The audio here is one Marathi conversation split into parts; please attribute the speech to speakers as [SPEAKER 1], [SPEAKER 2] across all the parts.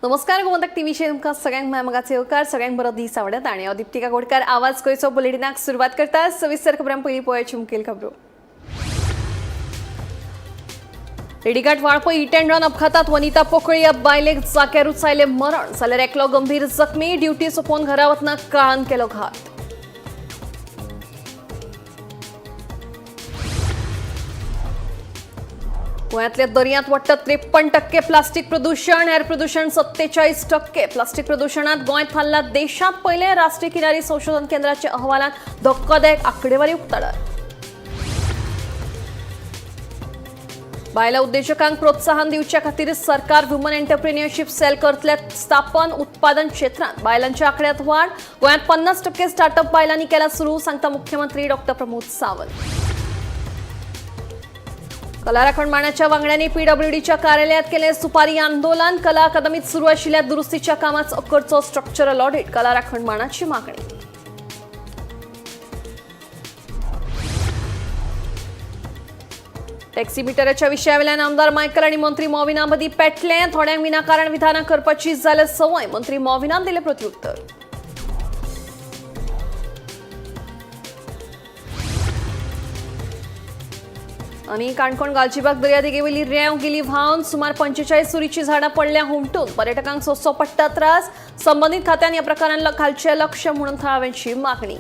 [SPEAKER 1] नमस्कार गोमंतक टीव्हीचे तुमकां सगळ्यांक मायमगाचे येवकार सगळ्यांक बरो दीस आवडत आणि हांव दीप्तिका गोडकार आवाज गोंयचो बुलेटिनाक सुरवात करता। सविस्तर खबरां पयलीं पळोवया मुखेल खबरो। रेडीघाट वाळपय हिट अँड रन अपघातात वनिता पोकळी ह्या बायलेक जाग्यारूच आयलें मरण, जाल्यार एकलो गंभीर जखमी। ड्युटी सोंपोवन घरा वतना काळान केलो घात। गोंयांतल्या दर्यांत वाडटा 53% प्लास्टीक प्रदूषण, एअर प्रदूषण 47%। प्लास्टीक प्रदूषणात गोंयांत थारला देशांत पयले। राष्ट्रीय किनारी संशोधन केंद्राच्या अहवालांत धक्कादायक आंकडेवारी उक्ताडार। बायला उद्देजकांक प्रोत्साहन दिवचे खातीर सरकार वुमन एंटरप्रिन्युअरशीप सेल करतले स्थापन। उत्पादन क्षेत्रांत बायलांच्या आंकड्यात वाड, गोंयांत 50% स्टार्टअप बायलांनी केला सुरू, सांगता मुख्यमंत्री डॉ. प्रमोद सावंत। कला राखण मांडाच्या वांगड्यांनी पीडब्ल्यूडीच्या कार्यालयात केले सुपारी आंदोलन। कला अकादमीत सुरू आशिल्ल्या दुरुस्तीच्या कामात करचो स्ट्रक्चरल ऑडिट, कला राखण मांडाची मागणी। टॅक्सी मिटराच्या विशयावेल्यान आमदार मायकल आणि मंत्री मॉविना मदीं पेटले। थोड्यांक विनाकारण विधानां करपाची जाल्यार संवय, मंत्री मॉविनान दिलें प्रत्युत्तर। आणि काणकोण गालजीबाग दर्यादेगेवेली रेंव गेली व्हांवन, सुमार 45 सुरीची झाडां पडल्या हुमटून। पर्यटकांक सोंसचो पडटा त्रास, संबंधीत खात्यान ह्या प्रकारान घालचें लक्ष म्हणून थळाव्यांची मागणी।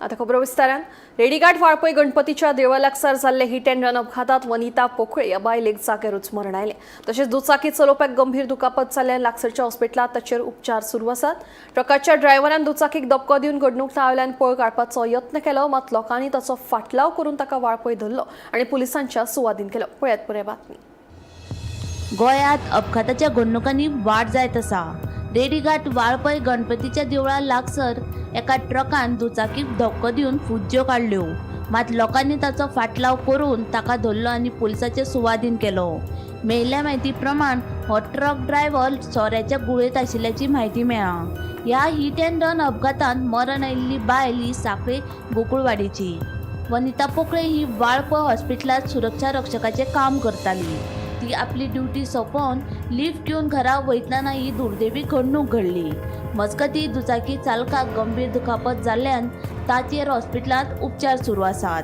[SPEAKER 1] आता खबरो विस्तारान। रेडीघाट वाळपय गणपतीच्या देवळा लागसार जाल्ले हिट अँड रन अपघातात वनिता पोकळे ह्या बायलेक जाग्यारूच मरण आयलें। तशेंच दुचाकी चलोवप्याक गंभीर दुखापत जाल्ल्यान लागसरच्या हॉस्पिटलांत ताचेर उपचार सुरू आसात। ट्रकाच्या ड्रायव्हरान दुचाकीक धक्को दिवन घडणूक थारावयल्यान पळ काडपाचो यत्न केलो, मात लोकांनी ताचो फाटलाव करून ताका वाळपय धरलो आणि पुलिसांच्या सुवादीन केलो। पळयात पुराय बातमी।
[SPEAKER 2] गोंयांत अपघाताच्या घडणुकांनी वाड जायत आसा। रेडीघाट वाळपय गणपतीच्या देवळा लागसर एका ट्रकान दुचाकीक धक्को दिवन फुज्ज्यो काडल्यो, मात लोकांनी ताचो फाटलाव करून ताका धरलो आणि पुलिसांचे सुवादीन केलो। मेळिल्ल्या म्हायती प्रमाण हो ट्रक ड्रायव्हर सोऱ्याच्या गुळेत आशिल्ल्याची म्हायती मेळ्ळा। ह्या हिट अँड रन अपघातांत मरण आयिल्ली बायल ही सांखळी गोकुळवाडीची। वनिता पोकळे ही वाळपय हॉस्पिटलांत सुरक्षा रक्षकाचें काम करताली। ती आपली ड्युटी सोंपोवन लिफ्ट घेवन घरा वयतना ही दुर्दैवी घडणूक घडली। मजगतीं दुचाकी चालकाक गंभीर दुखापत जाल्ल्यान ताचेर हॉस्पिटलांत उपचार सुरू आसात।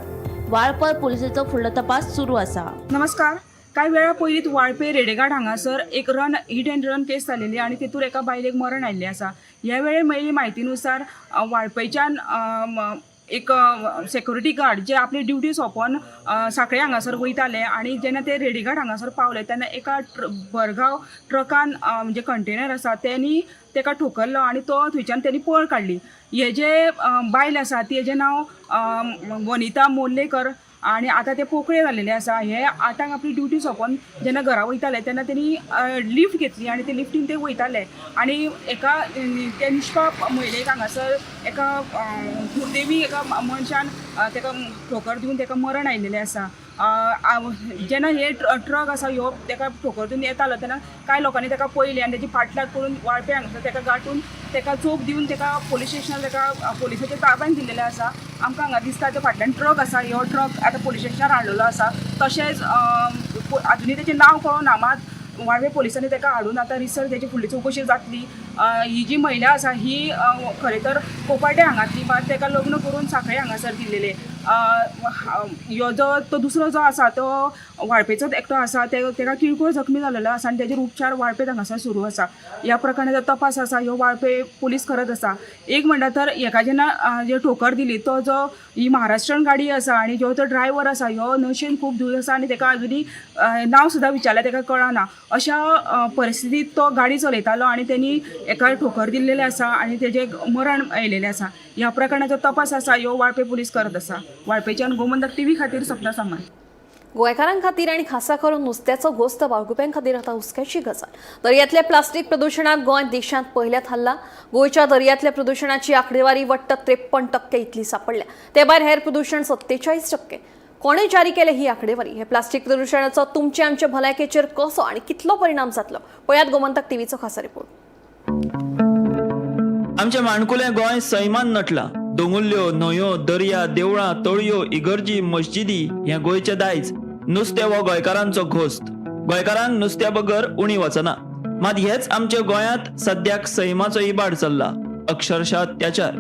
[SPEAKER 2] वाळपय पुलिसेचो फुडलो तपास सुरू आसा।
[SPEAKER 3] नमस्कार। काही वेळा पयलींच वाळपय रेडेघाट हांगासर एक हिट अँड रन केस जाल्ली आणि तेतूर एका बायलेक मरण आयिल्लें आसा। ह्या वेळेर मेळिल्ली म्हायतीनुसार वाळपयच्यान एक सेक्युरिटी गार्ड जे आपली ड्युटी सोंपोवन सांखळे हांगासर वयताले आणि जेन्ना ते रेडीघाट हांगासर पावले तेन्ना एका भरगाव ट्रकान म्हणजे कंटेनर आसा त्यांनी तेका ठोकरलो आणि तो थंयच्यान त्यांनी पळ काडली। हे जे बायल आसा ती हेजें नांव वनिता मोर्लेकर आणि आता ते पोकळे जाल्लेले आसा। हे 8 आपली ड्युटी सोंपोवन जेन्ना घरा वयताले तेन्ना तेणी लिफ्ट घेतली आणि ते लिफ्टीन ते वयताले आणि एका त्या निश्पाप महिलेक हांगासर एका दुर्दैवी एका मनशान तेका ठोकर दिवन तेका मरण आयिल्लें आसा। जेन्ना हे ट्रक आसा ह्यो तेका ठोकर दिवन येतालो तेन्ना कांय लोकांनी तेका पळयलें आणि तेची फाटल्याक करून वाळपय हांगासर तेका गाठून तेका चोप दिवन तेका पुलीस स्टेशनार तेका पुलिसाच्या ताब्यान दिल्लेलें आसा। आमकां हांगा दिसता ते फाटल्यान ट्रक आसा, ह्यो ट्रक आतां पुलीस स्टेशनार हाडलेलो आसा। तशेंच अजुनी तेचें नांव कळना, मात वाळवे पुलिसांनी तेका हाडून आतां रिसर तेची फुडली चवकशी जातली। ही जी महिला आसा ही खरें तर कोपाटे हांगातली, मात तेका लग्न करून सांखळे हांगासर दिल्लेले। ह्यो जो तो दुसरो जो आसा तो वाळपेचोच एकटो आसा, तेका किरकोळ जखमी जाल्लो आसा आणि तेजेर उपचार वाळपेत हांगासर सुरू आसा। ह्या प्रकरणाचो तपास आसा ह्यो वाळपे पुलीस करत आसा। एक म्हणटा तर हेका जेन्ना जे ठोकर दिली तो जो ही महाराष्ट्रीयन गाडी आसा आणि जो तो ड्रायव्हर आसा ह्यो नशेन खूब दूर आसा आणि तेका अजुनी नांव सुद्दां विचारल्यार तेका कळना। अशा परिस्थितीत तो गाडी चलयतालो आणि त्यांनी एका ठोकर दिल्लेले आसा आणि तेजे मरण आयिल्लें आसा। ह्या प्रकरणाचो तपास आसा ह्यो वाळपे पुलीस करत आसा। वाळपेच्यान गोमंतक टीव्ही खातीर सपना सामंत।
[SPEAKER 1] गोंयकारांक खातीर आणि खासा करून नुस्त्याचो घोस्त बाळगुप्यां खातीर आता हुस्क्याची गजाल। दर्यांतल्या प्लास्टीक प्रदूषणात गोंय देशांत पयल्यात हल्ला। गोंयच्या दर्यांतल्या प्रदूषणाची आंकडेवारी वट्ट 53% इतली सापडल्या। ते भायर हेर प्रदूषण 47%। कोणे जारी केले ही आंकडेवारी? हे प्लास्टीक प्रदूषणाचो तुमचे आमचे भलायकेचेर कसो आणि कितलो परिणाम जातलो? पळयात गोमंतक टीव्हीचो खासा रिपोर्ट।
[SPEAKER 4] आमचे माणकुलें गोंय सैमान नटलां। दोंगुल्ल्यो, न्हंयो, दर्या, देवळां, तळयो, इगर्जी, मस्जिदी हें गोंयचें दायज। नुस्तें हो गोंयकारांचो घोस्त। गोंयकारांक नुस्त्या बगर उणी वचना. मात हेच आमच्या गोंयांत सद्याक सैमाचो इबाड चल्ला, अक्षरशः अत्याचार.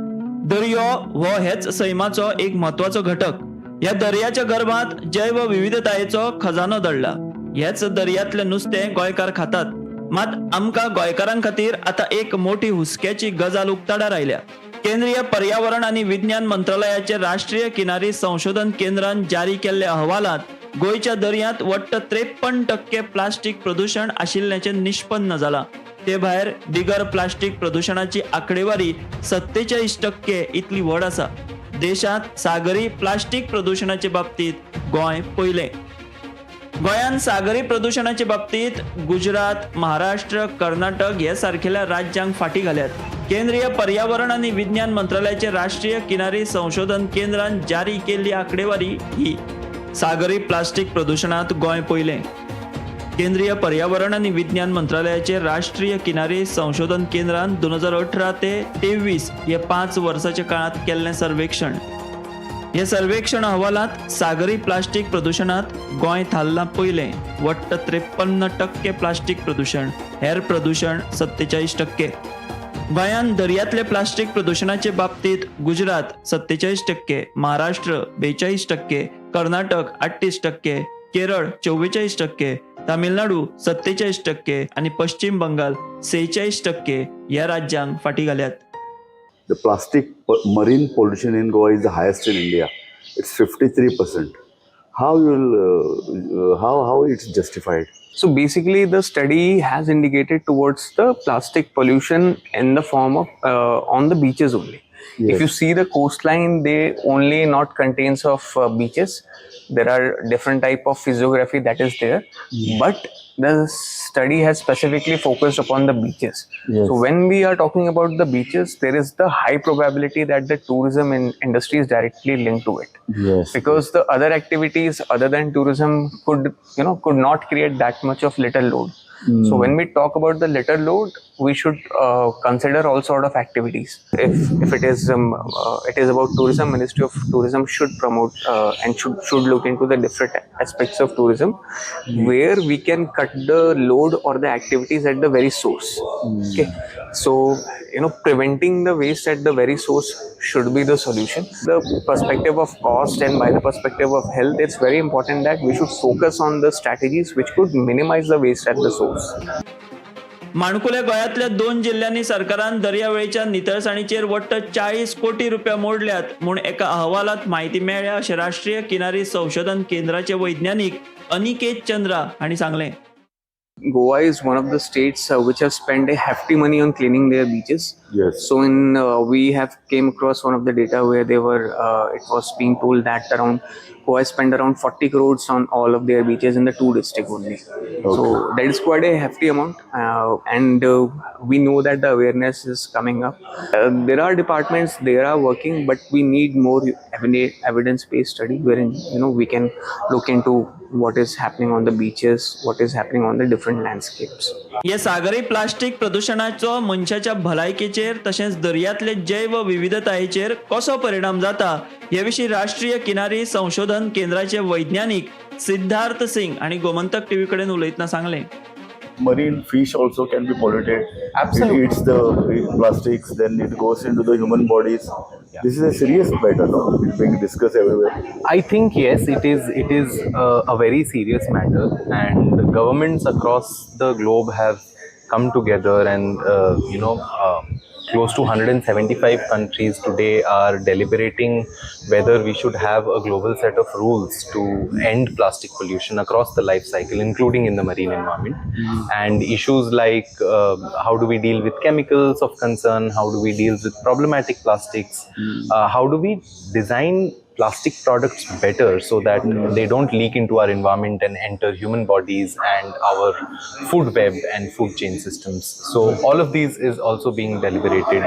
[SPEAKER 4] दर्यो हो हेच सैमाचो एक म्हत्वाचो घटक. ह्या दर्याच्या गर्भात जैव विविधतायेचो खजानो दडला. हेच दर्यांतले नुस्तें गोंयकार खातात. मात आमकां गोंयकारां खातीर आतां एक मोठी हुस्क्याची गजाल उक्ताडार आयल्या. केंद्रीय पर्यावरण आनी विज्ञान मंत्रालयाचे राष्ट्रीय किनारी संशोधन केंद्रान जारी केल्ल्या अहवालांत गोंयच्या दर्यांत वट्ट 53% प्लास्टीक प्रदूषण आशिल्ल्याचें निष्पन्न जालां. ते भायर बिगर प्लास्टीक प्रदूषणाची आंकडेवारी 47% इतली व्हड आसा. देशांत सागरी प्लास्टीक प्रदूषणाचे बाबतीत गोंय पयलें. गोंयांत सागरी प्रदूषणाचे बाबतीत गुजरात, महाराष्ट्र, कर्नाटक हे सारखेल्या राज्यांक फाटी घाल्यात. केंद्रीय पर्यावरण आनी विज्ञान मंत्रालयाचे राष्ट्रीय किनारी संशोधन केंद्रान जारी केल्ली आंकडेवारी ही. सागरी प्लास्टीक प्रदूषणात गोंय पयलें. केंद्रीय पर्यावरण आनी विज्ञान मंत्रालयाचे राष्ट्रीय किनारी संशोधन केंद्रान 2018 ते 23 हे 5 वर्साच्या काळात केल्लें सर्वेक्षण. हे सर्वेक्षण अहवालात सागरी प्लास्टीक प्रदूषणात गोंय थारला पयलें. वट्ट 53% प्लास्टीक प्रदूषण, हेर प्रदूषण 47%. गोंयांत दर्यांतले प्लास्टीक प्रदूषणाचे बाबतीत गुजरात 47%, महाराष्ट्र 42%, कर्नाटक 38%, केरळ 44%, तामिळनाडू 47% आणि पश्चिम बंगाल 46% या राज्यांक फाटी घाल्यात.
[SPEAKER 5] The plastic marine pollution in Goa is the highest in India. It's 53%. How it's justified?
[SPEAKER 6] So basically, the study has indicated towards the plastic pollution in the form of on the beaches only.
[SPEAKER 5] Yes.
[SPEAKER 6] If you see the coastline, they only not contains of beaches. There are different type of physiography that is there, but the study has specifically focused upon the beaches.
[SPEAKER 5] Yes.
[SPEAKER 6] So when we are talking about the beaches, there is the high probability that the tourism industry is directly linked to it.
[SPEAKER 5] Yes.
[SPEAKER 6] Because the other activities other than tourism could not create that much of litter load. So when we talk about the litter load, we should consider all sort of activities. If it is about tourism, Ministry of Tourism should promote and should look into the different aspects of tourism where we can cut the load or the activities at the very source. Okay, so preventing the waste at the very source should be the solution. The perspective of cost and by the perspective of health, it's very important that we should focus on the strategies which could minimize the waste at the source.
[SPEAKER 4] माणकुल्या गोंयांतल्या 2 जिल्ह्यांनी सरकारान दर्यावेळेच्या नितळसाणीचेर वट्ट 40 कोटी रुपया मोडल्यात म्हूण एका अहवालात माहिती मेळ्ळ्या अशें राष्ट्रीय किनारी संशोधन केंद्राचे वैज्ञानीक अनिकेत चंद्रा हांणी सांगलें.
[SPEAKER 6] Goa is one of the states which have spent a hefty money on cleaning their beaches.
[SPEAKER 5] Yes.
[SPEAKER 6] So we have came across one of the data where it was being told that Goa spent around 40 crores on all of their beaches in the 2 districts only.
[SPEAKER 5] Okay.
[SPEAKER 6] So that is quite a hefty amount, and we know that the awareness is coming up. There are departments, they are working, but we need more evidence-based study wherein we can look into what is happening on the beaches, what is happening on the different landscapes.
[SPEAKER 4] हे सागरी प्लास्टीक प्रदूषणाचो मनशाच्या भलायकेचेर तशेंच दर्यांतले जैव विविधतायेचेर कसो परिणाम जाता हे विशीं राष्ट्रीय किनारी संशोधन केंद्राचे वैज्ञानीक सिद्धार्थ सिंग हांणी गोमंतक टीव्ही कडेन उलयतना सांगलें.
[SPEAKER 5] Marine fish also can be polluted.
[SPEAKER 6] Absolutely.
[SPEAKER 5] It eats the plastics, then it goes into the human bodies. This is a serious matter, no? It's being discussed everywhere.
[SPEAKER 7] I think yes, it is a very serious matter, and governments across the globe have come together, and close to 175 countries today are deliberating whether we should have a global set of rules to end plastic pollution across the life cycle, including in the marine environment. And issues like how do we deal with chemicals of concern, how do we deal with problematic plastics, how do we design plastic products better so that they don't leak into our environment and enter human bodies and our food web and food chain systems. So all of these is also being deliberated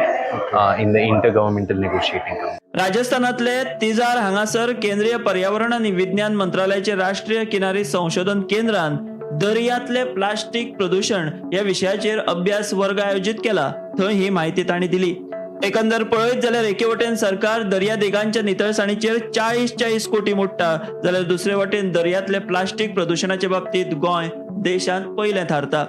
[SPEAKER 7] in the intergovernmental negotiating committee.
[SPEAKER 4] राजस्थानातले तिजार हांगासर केंद्रीय पर्यावरण आनी विज्ञान मंत्रालयाचे राष्ट्रीय किनारी संशोधन केंद्रान दर्यांतले प्लास्टीक प्रदूषण ह्या विशयाचेर अभ्यास वर्ग आयोजित केला. थंय ही माहिती तांणी दिली. एकंदर पळयत जाल्यार एके वटेन सरकार दर्या देगांच्या नितळसाणीचेर 40 कोटी मोडटा, जाल्यार दुसरे वटेन दर्यांतले प्लास्टीक प्रदूषणाचे बाबतीत गोंय देशांत पयलें थारता.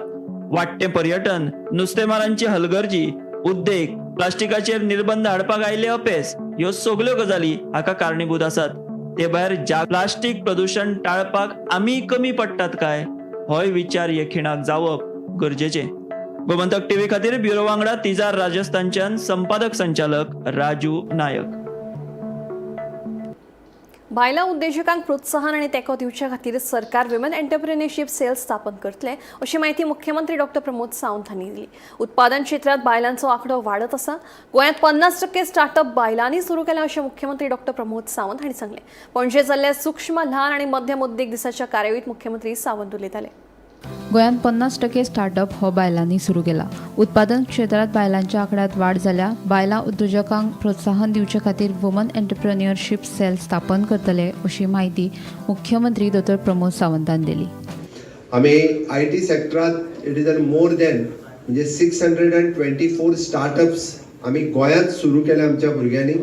[SPEAKER 4] वाडटे पर्यटन, नुस्तेमारांची हलगर्जी, उद्देग, प्लास्टिकाचेर निर्बंध हाडपाक आयिल्ले अपेस ह्यो सगल्यो गजाली हाका कारणीभूत आसात. ते भायर प्लास्टीक प्रदूषण टाळपाक आमी कमी पडटात काय होय विचार हे खिणाक जावप गरजेचें. गोमंतक टीव्ही खातीर ब्युरो वांगडा तिजार राजस्थानच्यान संपादक संचालक राजू नायक.
[SPEAKER 1] बायलां उद्देजकांक प्रोत्साहन आनी तेंको दिवचे खातीर सरकार विमन एंटरप्रिन्युरशीप सेल स्थापन करतले अशी माहिती मुख्यमंत्री डॉ. प्रमोद सावंत हांणी दिली. उत्पादन क्षेत्रांत बायलांचो आंकडो वाडत आसा. गोंयांत 50% स्टार्टअप बायलांनी सुरू केला अशें मुख्यमंत्री डॉ. प्रमोद सावंत हांणी सांगलें. पणजे जाल्ल्या सूक्ष्म ल्हान आनी मध्यम उद्देग दिसाच्या कार्यावळींत मुख्यमंत्री सावंत उलयताले.
[SPEAKER 8] गोंयांत 50% स्टार्टअप हो बायलांनी सुरू केला. उत्पादन क्षेत्रांत बायलांच्या आंकड्यात वाड जाल्या. बायलां उद्योजकांक प्रोत्साहन दिवचे खातीर वुमन एंटरप्रिन्युरशीप सेल स्थापन करतले अशी माहिती मुख्यमंत्री डॉ. प्रमोद सावंतान दिली.
[SPEAKER 9] आमी IT सेक्टरांत इट इज मोर दॅन म्हणजे 624 स्टार्टअप्स आमी गोंयांत सुरू केल्या आमच्या भुरग्यांनी.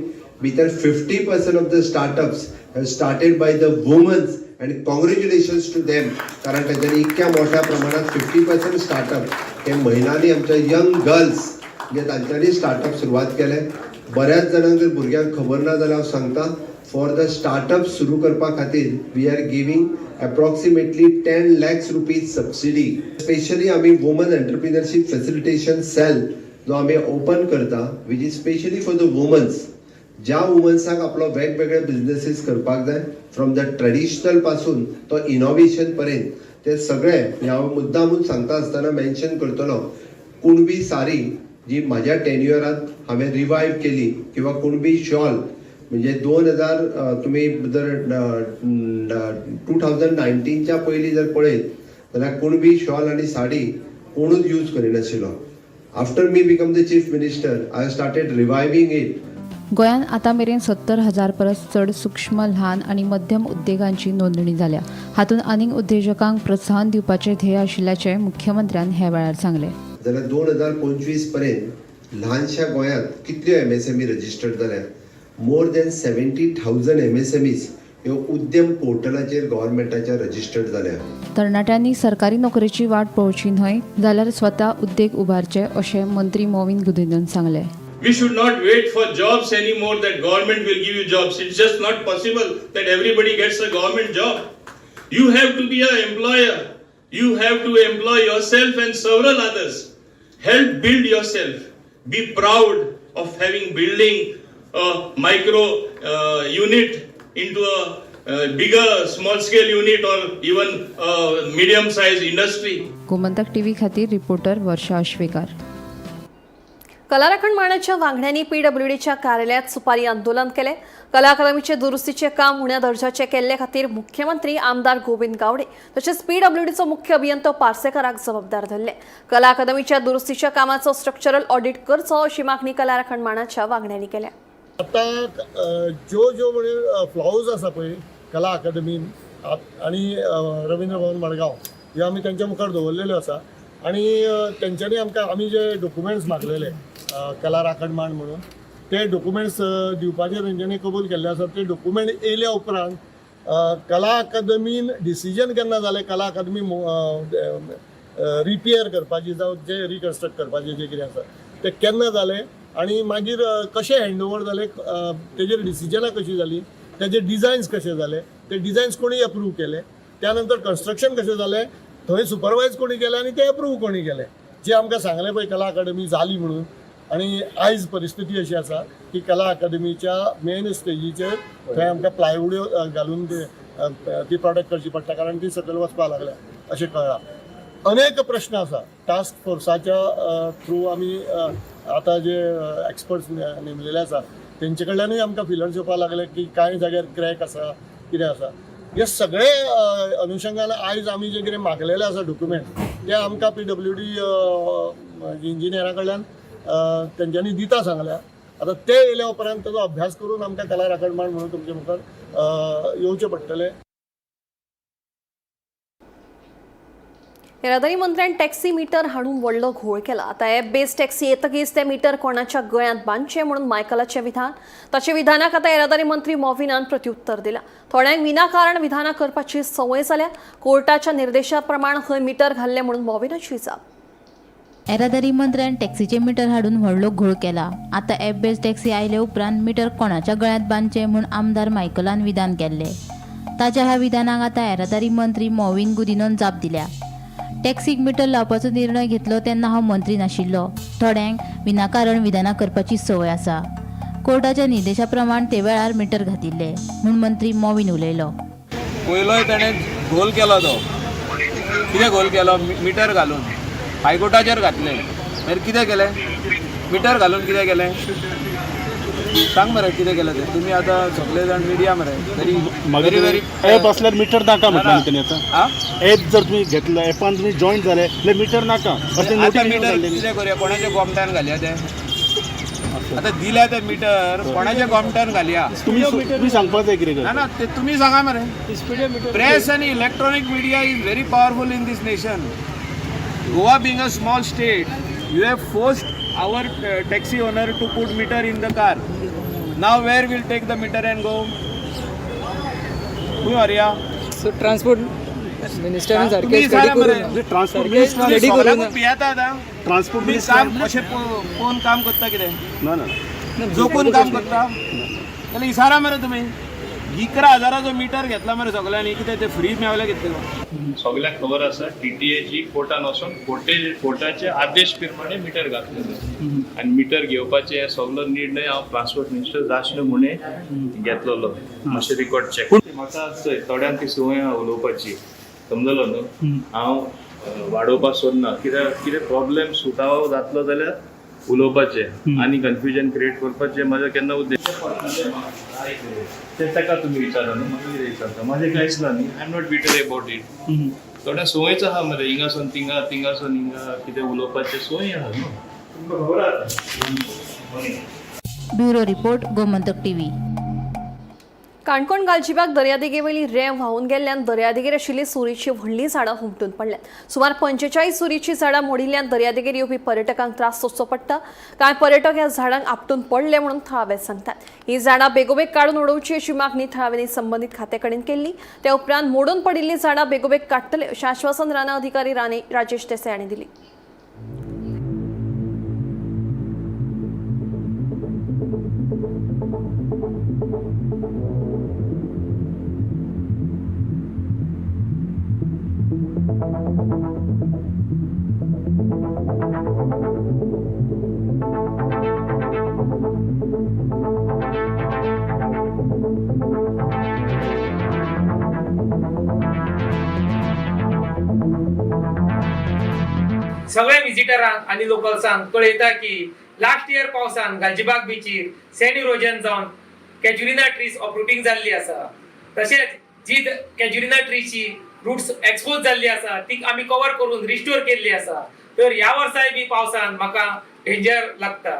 [SPEAKER 9] भितर 50% of the startups have started by the womens आणि कॉंग्रॅच्युलेशन्स टू देम. कारण त्याच्यानी इतक्या मोठ्या प्रमाणात 50% स्टार्टअप हे महिलांनी आमच्या यंग गर्ल्स म्हणजे तांच्यांनी स्टार्टअप सुरवात केले. बऱ्याच जाणांक जर भुरग्यांक खबर ना जाल्यार हांव सांगता फॉर द स्टार्टअप सुरू करपा खातीर we are giving approximately 10 lakhs rupees subsidy. Specially आमी वुमन एंटरप्रिन्युरशीप फॅसिलिटेशन सेल जो आमी ओपन करता which is specially for the womens. ज्या वुमन्सांक आपलो वेगवेगळे बिझनेसीस करपाक जाय फ्रॉम द ट्रेडिशनल पासून तो इनोव्हेशन पर्यंत ते सगळे हांव मुद्दामून सांगता आसतना मेन्शन करतलो. कुणबी साडी जी म्हाज्या टेन्युअरांत हांवें रिवायव केली किंवा कुणबी शॉल म्हणजे 2000 तुमी जर 2019च्या पयलीं जर पळयत जाल्यार कुणबी शॉल आनी साडी कोणूच यूज करिनाशिल्लो. After me become the chief minister I started reviving it.
[SPEAKER 8] गोंयांत आतां मेरेन 70,000 परस चड सूक्ष्म ल्हान आनी मध्यम उद्देगांची नोंदणी जाल्या. हातूंत आनीक उद्देजकांक प्रोत्साहन दिवपाचें ध्येय आशिल्ल्याचें मुख्यमंत्र्यान हे वेळार सांगलें.
[SPEAKER 9] जाल्यार 2025 पर्यंत ल्हानशा गोंयांत कितल्यो MSME रजिस्टर्ड जाल्या. मोर दॅन 70,000 MSMEs ह्यो उद्यम पोर्टलाचेर गव्हर्मेंटाच्या रजिस्टर्ड जाल्या.
[SPEAKER 8] तरणाट्यांनी सरकारी नोकरेची वाट पळोवची न्हय जाल्यार स्वता उद्देग उबारचे अशें मंत्री मोविन गुदिन्यान सांगलें.
[SPEAKER 10] We should not wait for jobs anymore that government will give you jobs. It's just not possible that everybody gets a government job. You have to be an employer. You have to employ yourself and several others. Help build yourself. Be proud of having building a micro unit into a bigger small scale unit or even a medium sized industry.
[SPEAKER 8] Gomantak TV खातीर रिपोर्टर वर्षा अश्वेकार.
[SPEAKER 1] कला राखण मांडाच्या वांगड्यांनी PWDच्या कार्यालयात सुपारी आंदोलन केले. कला अकादमीचे दुरुस्तीचे काम उण्या दर्जाचे केल्ले खातीर मुख्यमंत्री आमदार गोविंद गावडे तसेच PWDचो मुख्य अभियंतो पार्सेकाराक जबाबदार धरले. कला अकादमीच्या दुरुस्तीच्या कामाचो स्ट्रक्चरल ऑडिट करचो अशी मागणी कला राखण मांडाच्या वांगड्यांनी केल्या.
[SPEAKER 11] आता ज्यो म्हणजे फ्लॉज आसा पळय कला अकादमीन आणि रवींद्र भवन मडगांव ह्यो आमी तेंच्या मुखार दवरलेल्यो आसा आणि तेंच्यांनी आमी जे डॉक्युमेंट्स मागलेले कला राखण मांड म्हणून ते डॉक्युमेंट्स दिवपाचे तेंच्यांनी कबूल केल्ले आसा. ते डॉक्युमेंट येयल्या उपरांत कला अकादमीन डिसिजन केन्ना जालें कला अकादमी रिपेअर करपाची जावं जे रिकन्स्ट्रक्ट करपाचें जे कितें आसा ते केन्ना जालें आणि मागीर कशें हँडओवर जालें तेजेर डिसिजनां कशी जाली तेजे डिझायन्स कशे जाले ते डिझायन्स कोणी अप्रूव केले त्यानंतर कन्स्ट्रक्शन कशें जालें थंय सुपरवायज कोणी केलें आनी ते अप्रूव कोणी केलें जे आमकां सांगलें पळय कला अकादमी जाली म्हणून. आणि आयज परिस्थिती अशी आसा की कला अकादमीच्या मेन स्टेजीचेर थंय आमकां प्लायवूड घालून ती प्रोडक्ट करची पडटा कारण ती सकयल वचपाक लागल्या अशें कळ्ळां. अनेक प्रश्न आसा टास्क फोर्साच्या थ्रू आमी आतां जे एक्सपर्ट्स नेमलेले आसा तेंचे कडल्यानूय आमकां फिलर्स येवपाक लागले की कांय जाग्यार क्रॅक आसा कितें आसा. हे सगळे अनुशंगान आयज आमी जे कितें मागलेले आसा डॉक्युमेंट ते आमकां PWD इंजिनियरा कडल्यान तेंच्यांनी दिता सांगल्या. आता ते येयल्या उपरांत ताचो अभ्यास करून आमकां कला राखण मांड म्हणून तुमचे मुखार येवचें पडटलें.
[SPEAKER 1] येरादारी मंत्र्यान टॅक्सी मीटर हाडून व्हडलो घोळ केला. आता ॲप बेस्ड टॅक्सी येतकीच ते मीटर कोणाच्या गळ्यांत बांदचे म्हणून मायकलाचे विधान. ताचे विधानाक आता येरादारी मंत्री मॉविनान प्रत्युत्तर दिला. थोड्यांक विनाकारण विधानां करपाची संवय जाल्या. कोर्टाच्या निर्देशा प्रमाण खंय मीटर घाल्ले म्हणून मॉविनाची जाप.
[SPEAKER 2] येरादारी मंत्र्यान टॅक्सीचे मीटर हाडून व्हडलो घोळ केला. आता ॲप बेस्ड टॅक्सी आयले उपरांत मीटर कोणाच्या गळ्यांत बांदचे म्हूण आमदार मायकलान विधान केल्ले. ताच्या ह्या विधानाक आता येरादारी मंत्री मॉविन गुदिनोन जाप दिल्या. टॅक्सीक मीटर लावपाचो निर्णय घेतलो तेन्ना हांव मंत्री नाशिल्लो. थोड्यांक विनाकारण विधानां करपाची संवय आसा. कोर्टाच्या निर्देशा प्रमाण ते वेळार मीटर घातिल्ले म्हूण मंत्री मॉविन उलयलो.
[SPEAKER 12] पयलोय ताणें घोल केलो तो. कितें घोल केलो? मिटर घालून हायकोर्टाचेर घातलें. मागीर कितें केलें? मिटर घालून कितें केलें? सांग मरे कितें केलें तें. तुमी आतां सगळे जाण मिडिया मरे तरी व्हेरी
[SPEAKER 11] ॲप असल्यार मिटर नाका म्हटलं तेणी आतां. ॲप जर तुम्ही घेतलं, ॲपान तुम्ही जॉईन झाले जाल्यार मिटर नाका.
[SPEAKER 12] आतां मिटर कितें करूया? कोणाच्या गोमट्यान घालया ते? आतां दिल्या ते मिटर कोणाच्या गोमट्यान घालया?
[SPEAKER 11] तुम्ही सांगपाक जाय कितें
[SPEAKER 12] ना ते तुमी सांगा मरे. प्रेस आनी electronic media is very powerful in this nation. Goa being a small state, you have forced our taxi owner to put meter in the car. Now where will take the meter and go? Who are ya?
[SPEAKER 13] So transport minister ने
[SPEAKER 12] तुम्ही सांगा मरे.
[SPEAKER 11] ट्रान्सपोर्ट मिनिस्टर
[SPEAKER 12] सगळ्यांक पियेता आतां.
[SPEAKER 11] ट्रान्सपोर्ट
[SPEAKER 12] तुम्ही काम कशें पोवन काम करता कितें?
[SPEAKER 11] ना ना
[SPEAKER 12] जोपून काम करता जाल्यार इसारा मरे तुमी. 11,000 मीटर घेतला मरे सगळ्यांनी. कितें ते फ्री मेवले कितें?
[SPEAKER 10] सगळ्यांक खबर आसा TTAची कोर्टान वचून कोर्टाचे आदेश प्रमाणे मिटर घातलेले आनी मिटर घेवपाचे सगळो निर्णय हांव ट्रान्सपोर्ट मिनिस्टर जाशलो म्हणून घेतलेलो. मातशें रिकॉर्ड चॅक. म्हाका आसतय थोड्यांक ती संवय आहा उलोवपाची. समजलो न्हू? हांव वाडोवपाक सोदना. कितें प्रॉब्लेम सुटावो जातलो जाल्यार उलोवपाचें आनी कन्फ्युजन क्रिएट करपाचें म्हजो केन्ना उद्देश. ते ताका तुमी विचारा न्हू, म्हाका कितें विचारता. म्हाजें कांयच ना न्ही. आय एम नॉट बिटर अबाउट इट. थोड्या संवयच आहा मरे. हिंगासून थिंगा थिंगासून हिंगा कितें उलोवपाचें संवय आहा न्हू. तुमकां खबर आसा.
[SPEAKER 2] Bureau report Gomantak TV.
[SPEAKER 1] Canacona Galgibag दर्यादेगेवयली रेंव व्हांवून गेल्ल्यान दर्यादेगेर आशिल्ली सुरीची व्हडली झाडां हुमटून पडल्यात. सुमार 45 सुरीची झाडां मोडिल्ल्यान दर्यादेगेर येवपी पर्यटकांक त्रास सोंसचो पडटा. कांय पर्यटक ह्या झाडांक आपटून पडले म्हणून थळावे सांगतात. ही झाडां बेगोबेग काडून उडोवची अशी मागणी थळाव्यांनी संबंदीत खात्या कडेन केल्ली. त्या उपरांत मोडून पडिल्ली झाडां बेगोबेग काडटले अशें आश्वासन राना अधिकारी राजेश देसाय हांणी दिली.
[SPEAKER 13] सगळे विजिटरांक आणि लोकल्सांक कळयता की लास्ट इयर पावसान गालजिबाग बीचीर सँड इरोजन जावन कॅज्युरिना ट्रीज अपरूटिंग जाल्ली आसा. तशेंच जी कॅज्युरिना ट्रीची रूट्स एक्सपोज जाल्ली आसा ती आमी कवर करून रिस्टोर केल्ली आसा. तर ह्या वर्साय बी पावसान म्हाका डेंजर लागता.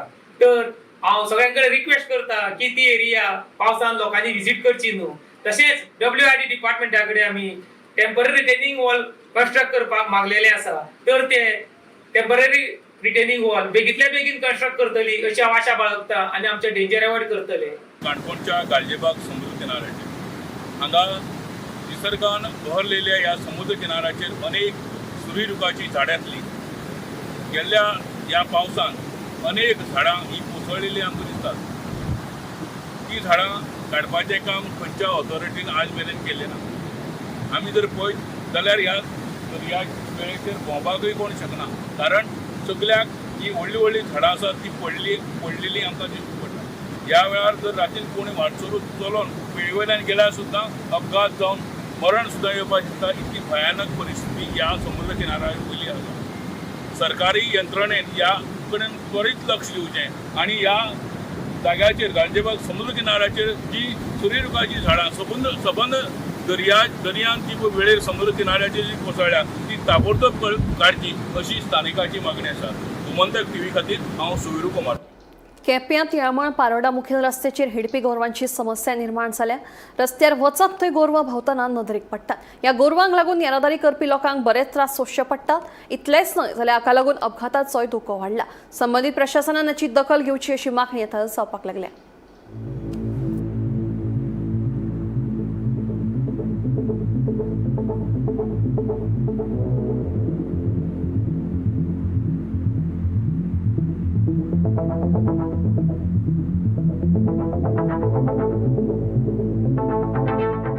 [SPEAKER 13] तर हांव सगळ्यांकडे रिक्वेस्ट करता की ती एरिया पावसान लोकांनी विजीट करची न्हू. तशेंच WID डिपार्टमेंटा कडेन आमी टेम्पररी रिटेनिंग वॉल कन्स्ट्रक्ट करपाक मागलेले आसा. तर ते टेम्पररी रिटेनिंग वॉल बेगीतल्या बेगीन कन्स्ट्रक्ट करतली अशी हांव आशा बाळगता आनी आमचे डेंजर अवॉइड करतले.
[SPEAKER 10] काणकोणच्या गालजिबाग समुद्र किनाऱ्याचेर हांगा निसर्गान बहरलेल्या ह्या समुद्र किनाऱ्याचेर अनेक सुरीरुखाची झाडांतली गेल्ल्या ह्या पावसान अनेक झाडां ही कोसळलेली आमकां दिसतात. ती झाडां काडपाचें काम खंयच्या ऑथॉरिटीन आज मेरेन केलें ना. आमी जर पळयत जाल्यार ह्या वेळेचेर भोंवपाकूय कोण शकना. कारण सगळ्याक ही व्हडली व्हडली झाडां आसात ती पडलेली आमकां दिश्टी पडटा. ह्या वेळार जर रातीन कोणी वाटसरू चलोन वेळेवयल्यान गेल्यार सुद्दां अपघात जावन मरण सुद्दां येवपाक शकता. इतली भयानक परिस्थिती ह्या समुद्र किनाऱ्यार वयली आसा. सरकारी यंत्रणेन ह्या कडेन त्वरीत लक्ष दिवचें आनी ह्या जाग्याचेर गालजिबाग समुद्र किनाऱ्याचेर जी सुरीरुखाची झाडां सबंद दर्यान ती वेळेर समुद्र किनाऱ्याचेर जी कोसळ्ळ्या ती ताबडतोब काडची अशी स्थानिकाची मागणी आसा. गोमंतक TV खातीर हांव सुविरू कुमार.
[SPEAKER 1] केप्यांत येळमळ पारोडा मुखेल रस्त्याचेर हिडपी गोरवांची समस्या निर्माण जाल्या. रस्त्यार वचत थंय गोरवां भोंवतना नदरेक पडटात. ह्या गोरवांक लागून येरादारी करपी लोकांक बरेच त्रास सोंसचे पडटात. इतलेंच न्हय जाल्यार हाका लागून अपघाताचोय धोको वाडला. संबंदीत प्रशासनान हाची दखल घेवची अशी मागणी आतां जावपाक लागल्या.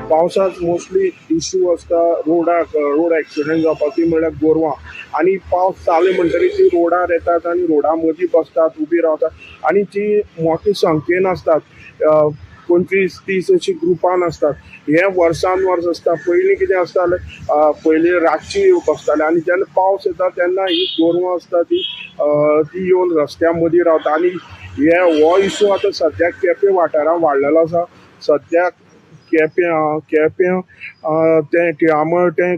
[SPEAKER 11] पावसात मोस्टली इश्यू असता रोड ॲक्सिडेंट जावपाची म्हणल्यार गोरवां आनी पावस चालू म्हणटरी ती रोडार येतात आनी रोडा मदीं बसतात उबी रावतात आनी ती मोठे संख्येन असतात 25-30 अशी ग्रुपान असतात. हे वर्सान वर्स असता. पयलीं कितें आसतालें पयलीं रातची बसताले आनी जेन्ना पावस येता तेन्ना ही गोरवां आसता ती येवन रस्त्या मदीं रावता आनी हो इश्यू आतां सद्याक केपें वाठारांत वाडलेलो आसा. सद्याक केप्यां तें तिळामळ तें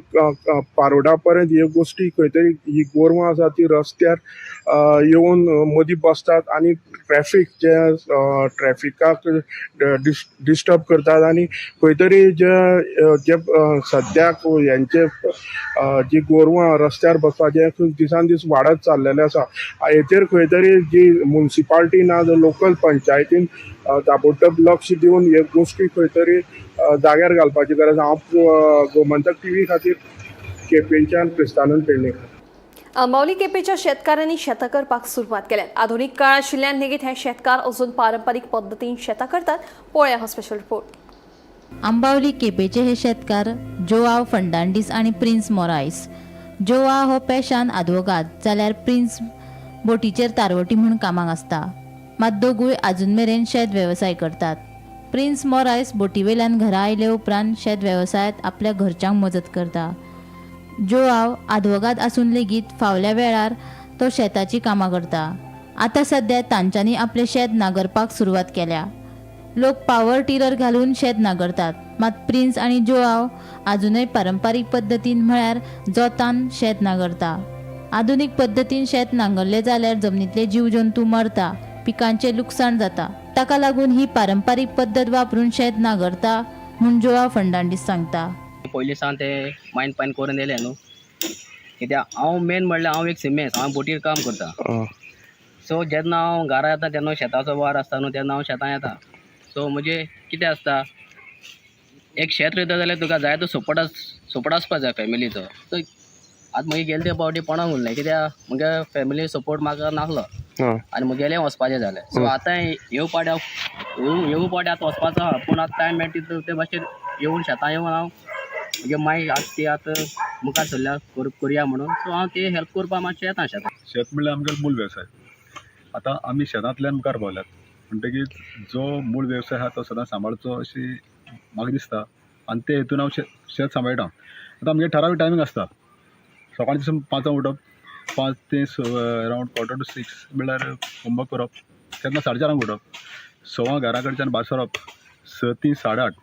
[SPEAKER 11] पारोडा पर्यंत ह्यो गोश्टी खंय तरी ही गोरवां आसा ती रस्त्यार येवन मदीं बसतात आनी ट्रॅफिकाक डिस्टर्ब करतात आनी खंय तरी जे सद्याक हेंचे जी गोरवां रस्त्यार बसपाचें दिसान दीस वाडत चाललेलें आसा. हेचेर खंय तरी जी मुन्सिपाल्टी ना जाल्यार लोकल पंचायतीन ताबडतोब लक्ष दिवन हे गोश्टी खंय तरी जाग्यार घालपाची गरज. हांव गोमंतक टीव्ही खातीर केपेंच्यान क्रिस्तानंद पेडणेकर.
[SPEAKER 1] अंबावली केपेच्या शेतकारांनी शेतां करपाक सुरवात केल्यात. आधुनीक काळ आशिल्ल्यान लेगीत हे शेतकार अजून पारंपारीक पद्दतीन शेतां करतात. पळोवया हो स्पेशल रिपोर्ट.
[SPEAKER 2] आंबावली केपेचे हे शेतकार जोआव फर्नांडीस आणि प्रिन्स मोरायस. जोआव हो पेशान आदवोगाद जाल्यार प्रिन्स बोटीचेर तारवटी म्हणून कामाक आसता. मात दोगूय आजून मेरेन शेत वेवसाय करतात. प्रिन्स मोरायस बोटीवेल्यान घरा आयले उपरांत शेत वेवसायांत आपल्या घरच्यांक मजत करता. जोआव आदवोगाद आसून लेगीत फावल्या वेळार तो शेताची कामां करता. आतां सध्या तांच्यांनी आपलें शेत नांगरपाक सुरवात केल्या. लोक पावर टिलर घालून शेत नांगरतात. मात प्रिन्स आनी जोआव आजुनय पारंपारीक पद्दतीन म्हळ्यार जोतान शेत नांगरता. आधुनीक पद्दतीन शेत नांगरले जाल्यार जमनींतले जीव जंतू मरता, पिकांचे लुकसाण जाता. ताका लागून ही पारंपारीक पद्दत वापरून शेत नांगरता म्हूण जोआव फर्नांडीस सांगता.
[SPEAKER 13] पयलीं सावन ते मायन पायन करून येयले न्हू. कित्याक हांव मेन म्हणल्यार हांव एक सिमेंस, हांव बोटीर काम करता. सो जेन्ना हांव घरा येता तेन्ना शेताचो वार आसता न्हू तेन्ना हांव शेतां येता. सो म्हणजे कितें आसता एक शेत रोयता जाल्यार तुका जाय तो सपोर्ट आसपा जाय फॅमिलीचो. सो आतां मागीर गेले ते पावटी पणाक उरलें कित्याक म्हगे फॅमिली सपोर्ट म्हाका नासलो आनी म्हगेलें वचपाचें जालें. सो आतां ह्यो पावटी आतां वचपाचो आहा पूण आतां टायम मेळटा ते भाशेन येवन शेतां येवन हांव म्हणजे मागीर आतां मुखार सरल्या करुया म्हणून. सो हांव ते हेल्प करपाक मातशें येता शेतां.
[SPEAKER 11] शेत म्हणल्यार आमगेलो मूळ वेवसाय. आतां आमी शेतांतल्यान मुखार पावल्यात म्हणटकीर जो मूळ वेवसाय आहा तो सदां सांबाळचो अशी म्हाका दिसता आनी ते हेतून हांव शेत सांबाळटा. आतां आमगे ठरावीक टायमींग आसता. सकाळचें 5 उठप, 5 ते अरावंड 5:45 म्हणल्यार होमवर्क करप. तेन्ना 4:30 उठप, 6 घरा कडच्यान भायर सरप, 6 ते 8:30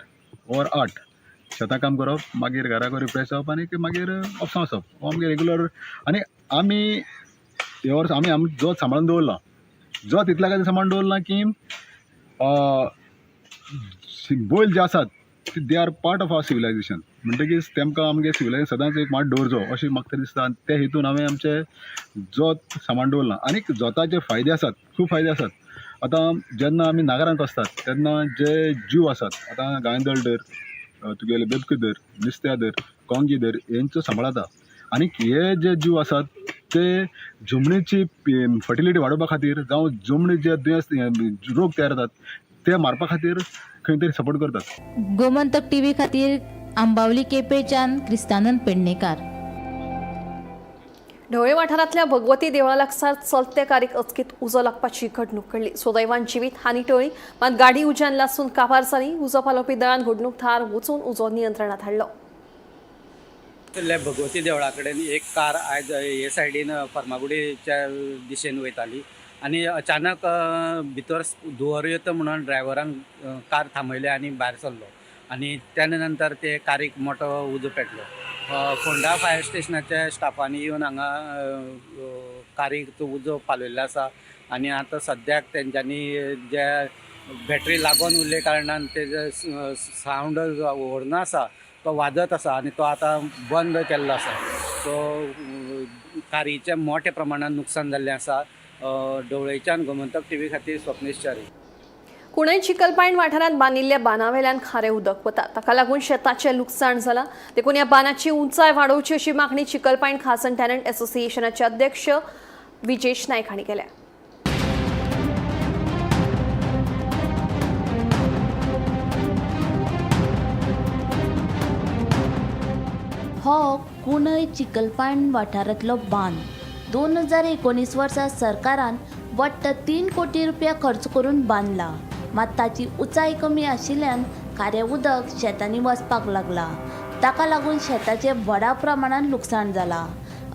[SPEAKER 11] ओर 8 शेतां काम करप, मागीर घरा कडेन रिफ्रेश जावप आनी मागीर ऑफिसां वचप. हो आमगे रेगुलर. आनी आमी हे वर्स आमी जोत सांबाळून दवरला. जोत इतल्या खातीर सांबाळून दवरला की बैल जे आसात they are part of our civilization. म्हणटकीर तेमकां आमगे सिविलायझेशन सदांच एक मात दवरचो अशें म्हाका तरी दिसता. आनी त्या हेतून हांवें आमचे जोत सांबाळून दवरला. आनी जोताचे फायदे आसात, खूब फायदे आसात. आतां जेन्ना आमी नागरांत आसतात तेन्ना जे जीव आसात, आतां गांयदळ धर, तुगेले बेबके धर, नुस्त्या धर, कोंगी धर, हेंचो सांबाळता. आनी हे जे जीव आसात ते जमनीची फर्टिलिटी वाडोवपा खातीर जावं जमनी जे दुयेंस रोग तयार जातात ते मारपा खातीर खंय तरी सपोर्ट करतात.
[SPEAKER 2] गोमंतक टीव्ही खातीर आंबावली केपेच्यान क्रिस्तानंद पेडणेकार.
[SPEAKER 1] ढवळे वाठारांतल्या भगवती देवळा लागसार चलते कारयेक अचकीत उजो लागपाची घडणूक घडली. सुदैवान जिवीत हानी टळ्ळी, मात गाडी उज्यान लासून काबार जाली. उजो पालोवपी दळान घडणूक थळार वचून उजो नियंत्रणात हाडलो.
[SPEAKER 13] भगवती देवळा कडेन एक कार आयज हे सायडीन फर्मागुडीच्या दिशेन वयताली आनी अचानक भितर धुंवर येता म्हणून ड्रायव्हरान कार थांबयली आनी भायर सरलो आनी तेन्ना नंतर ते कारीक मोठो उजो पेटलो. फोंडा फायर स्टेशनाच्या स्टाफांनी येवन हांगा कारीक तो उजो पालयल्लो आसा
[SPEAKER 12] आनी आतां सद्याक तेंच्यांनी जे बॅटरी लागून उरले कारणान तेजो सावंड जो व्हडलो आसा तो वाजत आसा आनी तो आतां बंद केल्लो आसा. सो कारयेचें मोठ्या प्रमाणात नुकसान जाल्लें आसा. ढवळेच्यान गोमंतक टीव्ही खातीर स्वप्नेश च्यारी.
[SPEAKER 1] कुणय चिकलपायण वाठारांत बांदिल्ल्या बांदावेल्यान खारें उदक वता, ताका लागून शेताचें लुकसाण जालां. देखून ह्या बांदाची उंचाय वाडोवची अशी मागणी चिकलपायण खास अँड टॅनंट असोसिएशनाचे अध्यक्ष विजेश नायक हांणी केल्या.
[SPEAKER 2] हो कुणय चिकलपायण वाठारांतलो बांद 2019 वर्सा सरकारान वट्ट 3 कोटी रुपया खर्च करून बांदला. मात ताची उंचाई कमी आशिल्ल्यान खारें उदक शेतांनी वचपाक लागला. ताका लागून शेताचें व्हडा प्रमाणात लुकसाण जालां.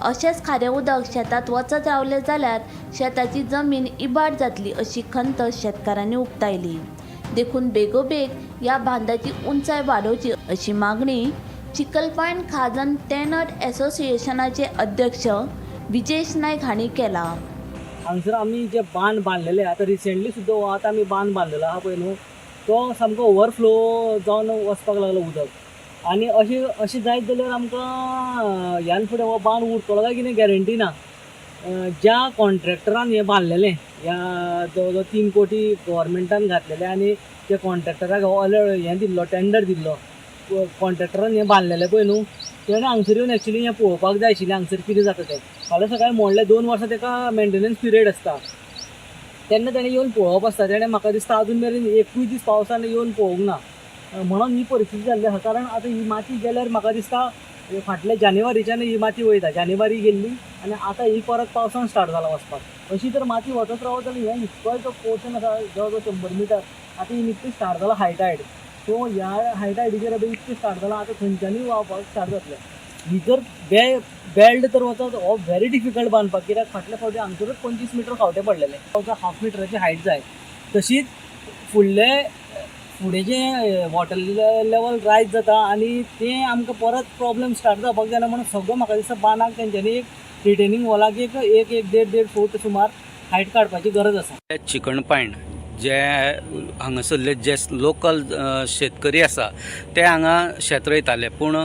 [SPEAKER 2] अशेंच खारें उदक शेतात वचत रावलें जाल्यार शेताची जमीन इबाड जातली अशी खंत शेतकारांनी उक्तायली. देखून बेगोबेग ह्या बांदाची उंचाय वाडोवची अशी मागणी चिकलपायण खास अँड टॅनंट असोसिएशनाचे अध्यक्ष विजेश नायक हांणी केला.
[SPEAKER 12] हांगसर आमी जे बांद बांदलेले आतां रिसेंटली सुद्दां हो आतां आमी बांद बांदलेलो आहा पळय न्हू, तो सामको ओवरफ्लो जावन वचपाक लागलो उदक. आनी अशें जायत जाल्यार आमकां ह्यान फुडें हो बांद उरतलो काय कितें गॅरंटी ना. ज्या कॉन्ट्रॅक्टरान हें बांदलेलें, ह्या जवळ जवळ 3 कोटी गव्हर्मेंटान घातलेले आनी त्या कॉन्ट्रॅक्टराक हो हें दिल्लो, टेंडर दिल्लो. कॉन्ट्रॅक्टरान हें बांदलेलें पळय न्हू, तेणें हांगसर येवन एक्चुली हें पळोवपाक जाय आशिल्लें हांगसर कितें जाता तें. फाल्यां सकाळीं मोडलें 2 वर्सां तेका मेंटेनन्स पिरियड आसता, तेन्ना तेणें येवन पळोवप आसता. तेणें म्हाका दिसता अजून मेरेन 21 दीस पावसान येवन पळोवंक ना. म्हणून ही परिस्थिती जाल्ली आसा. कारण आतां ही माती गेल्यार म्हाका दिसता फाटल्या जानेवारीच्यान ही माती वयता. जानेवारी गेल्ली आनी आतां ही परत पावसान स्टार्ट जाला वचपाक. अशी जर माती वचत रावत जाल्यार हें इतकोय जो पोर्शन आसा जवळ जवळ 100 मिटर, आतां ही निकती स्टार्ट जाला हाय टायड. सो ह्या हाय टायडीचेर आतां इतकें स्टार्ट जाला, आतां थंयच्यानूय व्हांवपाक स्टार्ट जातलें. ही जर बेल्ड तर वचत हो व्हेरी डिफिकल्ट बांदपाक, कित्याक फाटल्या फावटी हांगसरूच 25 मिटर खावटे पडलेले. हाफ मिटराची हायट जाय. तशीच फुडें जें वॉटर लेवल रायज जाता आनी तें आमकां परत प्रॉब्लेम स्टार्ट जावपाक जायना. म्हणून सगळो म्हाका दिसता बांदाक तेंच्यांनी एक रिटेनिंग वॉलाक एक 1.5 फूट सुमार हायट काडपाची गरज आसा. चिकणपायण जे हांगासरले जे लोकल शेतकरी आसा ते हांगा शेत रोयताले, पूण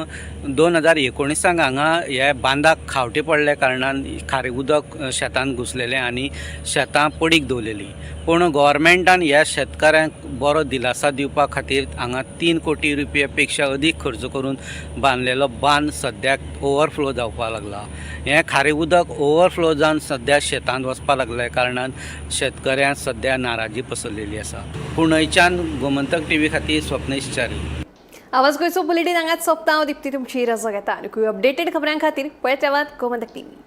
[SPEAKER 12] 2019 हांगा हे बांदाक खावटे पडले कारणान खारें उदक शेतान घुसलेलें आनी शेतां पडीक दवरलेलीं. पूण गव्हर्मेंटान ह्या शेतकाऱ्यांक बरो दिलासा दिवपा खातीर हांगा 3 कोटी रुपया पेक्षा अदीक खर्च करून बांदलेलो बांद सद्याक ओवरफ्लो जावपाक लागला. हें खारें उदक ओवरफ्लो जावन सद्या शेतांत वचपाक लागल्या कारणान शेतकऱ्यांक सद्या नाराजी पसरलेली आसा. कुणयच्यान गोमंतक टीव्ही खातीर स्वप्नेश च्यारी.
[SPEAKER 1] आवाज गोंयचो बुलेटीन हांगाच सोंपता. हांव दिप्ती तुमची रजा घेता. आनी अपडेटेड खबरां खातीर पळयत रावात गोमंतक टीव्ही.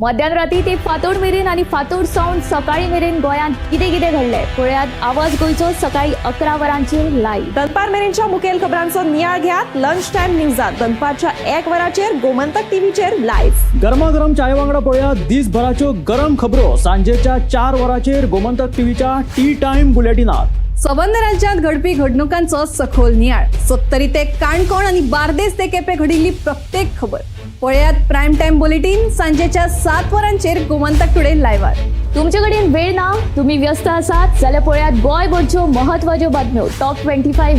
[SPEAKER 14] मध्यानराती ते फातोड मेरेन आणि फातोड सावन सकाळी मेरेन गोंयांत कितें कितें घडलें पळयात आवाज गोंयचो सकाळी 11 वरांचेर लायव्ह.
[SPEAKER 15] दनपार मेरेनच्या मुखेल खबरांचो नियाळ घेयात लंच टायम न्यूजात. दनपारच्या 1 वराचेर गोमंतक टीव्हीचेर लायव्ह.
[SPEAKER 16] गरमागरम चाय वांगडा पळयात दिसभराच्यो गरम खबरो सांजेच्या 4 वराचेर गोमंतक टीव्हीच्या टी टायम बुलेटिनात.
[SPEAKER 15] संबंध राज्यांत घडपी घडणुकांचो सखोल नियाळ. 70 ते काणकोण आणि बार्देस ते केपें घडिल्ली प्रत्येक खबर पळयात प्रायम टाइम बुलेटिन सांजेच्या 7 वरांचेर गोमंतक टुडे लायव्हार.
[SPEAKER 14] तुमचे कडेन वेळ ना, तुम्ही व्यस्त आसात जाल्यार पळयात गोंयभरच्यो महत्वाच्यो बातम्यो टॉप 25